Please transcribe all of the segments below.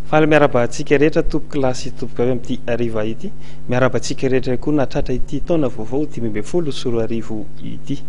Fa miarabantsika rehetra tompoko lasy tompoko avy amin'ity ariva ity. Miarabantsika rehetra koa natratra ity taona vaovao 2024 ity.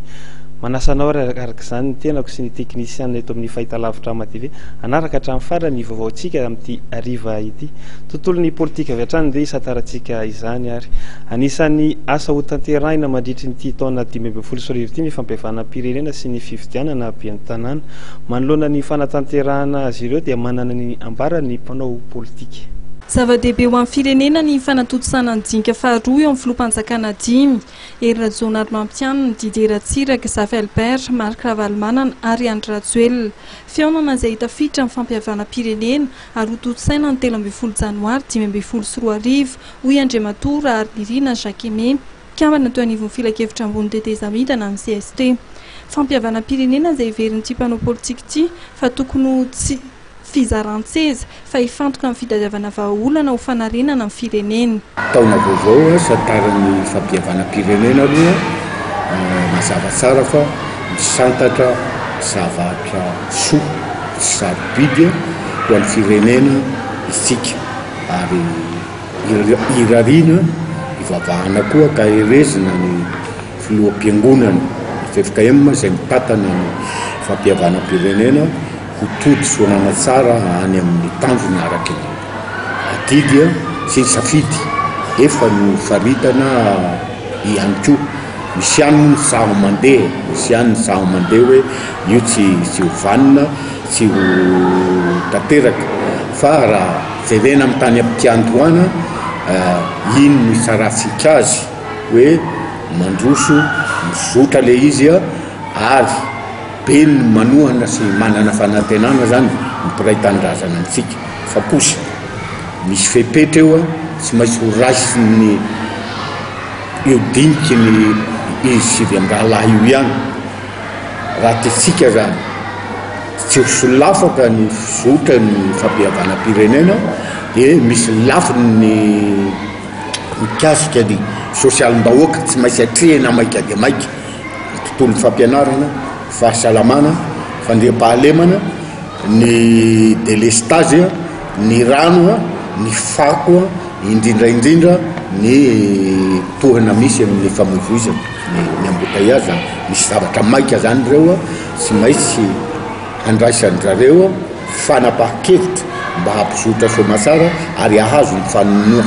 Manasanao araka izany ny tenako sy ny teknisianina eto amin'ny fahitalavitra AmaTV anaraka hatramin'ny farany ny vaovaontsika amin'ity ariva ity. Tontolon'ny politika avy hatrany dia isatarantsika izany ary anisan'ny asa ho tanterahina mandritry nyity taona 2024 ity ny fampihavanam-pirenena sy ny fifidianana aben'ny tanàna. Manoloana ny fanatanterahana azy ireo dia manana ny ambarany mpanao politika. Zava-dehibe ho an'ny firenena ny fanatotosana ny dinka faharoa eo amin'ny filoham-panjakana 5. Erina Jonary Mampianina, Didier Ratsiraka, Zafy Albert, Marc Ravalomanana ary Andry Rajoelina. Fihaonana izay hita fitra amin'ny fampihavana-pirenena ary ho totosaina ny 13 Janoary 2024 hoy Andriamatora ary Nirina Jacquemin, mpikambana teo anivon'ny filakevitra ambony tetezamidana amin'ny CST. Fampihavana-pirenena izay heverin'ny ity mpanao politika ity fa tokony tsy fizaran-tseza fa hifantoka amin'ny fitadiavana vahaolana ho fanarenana amin'ny firenena. Taona vaovao santaran'ny fampihavana-pirenena aloha mazava tsara fa misantatra zavatra soa sarobidy ho an'ny firenena isika ary irariana ivavahana koa ka erezina ny filoham-piangonana FFKM izay mitantana ny fampihavana-pirenena ho tody sonana tsara any amin'ny tanjony araky ny adidy sy ny safidy efa no faritana ihany koa. Misy ihany ny saho mandeha, misy ihany ny saho mandeha hoe io tsy ho vanina, tsy ho tanteraka fa raha jerena amin'ny tany am-piandohana ino no tsaratsika azy hoe mandroso mizotra le izy ary be ny manohana sy manana fanantenana zany ny mpiray tanindrazana antsika fa kosa misy fepetra eo tsy maintsy ho raisy ny eo diniky ny izy 7 io ihany raha tetsika zany tsy ho solafaka ny fizotra ny fampihavana-pirenena dia misy lafiny ny mikasika ny sosialim-bahoaka tsy maintsy atrehana maika dia maika tontolon'ny fampianarana, fahasalamana, fandriam-pahalemana, ny délestage, ny rano, ny fako, indrindraindrindra ny tohana misy amin'ny famoivoizana, ny embouteillage, misy zavatra maika zany reo tsy maintsy handraisan'zareo fanapahan-kevitra mba hampizotra soamantsara ary ahazo ny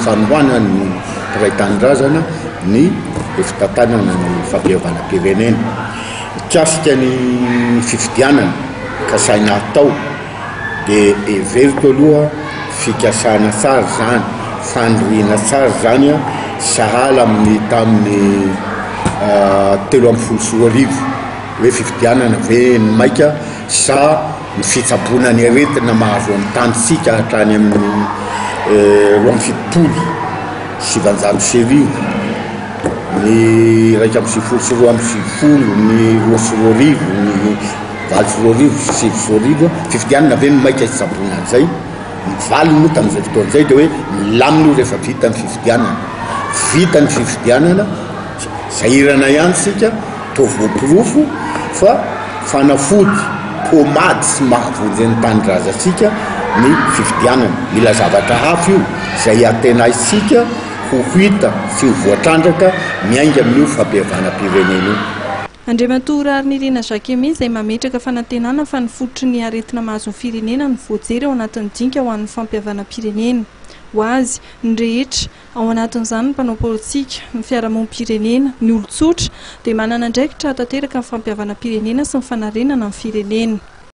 fanohanana ny mpiray tanindrazana ny fitantanana ny fampihavana-pirenena. Mikasika ny fifidianana ka saina atao dia everiko aloha fikasana tsara zany, fandrohina tsara zany sahala amin'ny tamin'ny 13 hoe fifidianana ve ny maika sa ny fitsaboana ny aretina mahazo amin'ny tanitsika hatrany amin'ny 770 ny 170 ny 220 ny 220 fifidianana ve ny maika tsaboana an'izay ny valiny moa tamin'izay fotoan'izay dia hoe milamina rehefa vita ny fifidianana. Vita ny fifidianana zahirana ihany sika tovoapirofo fa fanafody pomady sy mahavonjy ny tanindrazantsika ny fifidianana. Mila zavatra hafa io izay atena isika ho hita sy ho voatrandraka miainga amin'io fampihavana-pirenena io. Andriamatora ary Nirina Jacquemin izay mametraka fanantenana fa ny fototry ny aretina mahazo ny firenena ny voajery ao anatin'ny dinka ho an'ny fampihavana-pirenena. Ho azy ny rehetra ao anatin'izany ny mpanao politika, ny fiarahamonim-pirenena, ny olon-tsotra dia manana andraikitra hatanteraka ny fampihavana-pirenena sy ny fanarenana amin'ny firenena.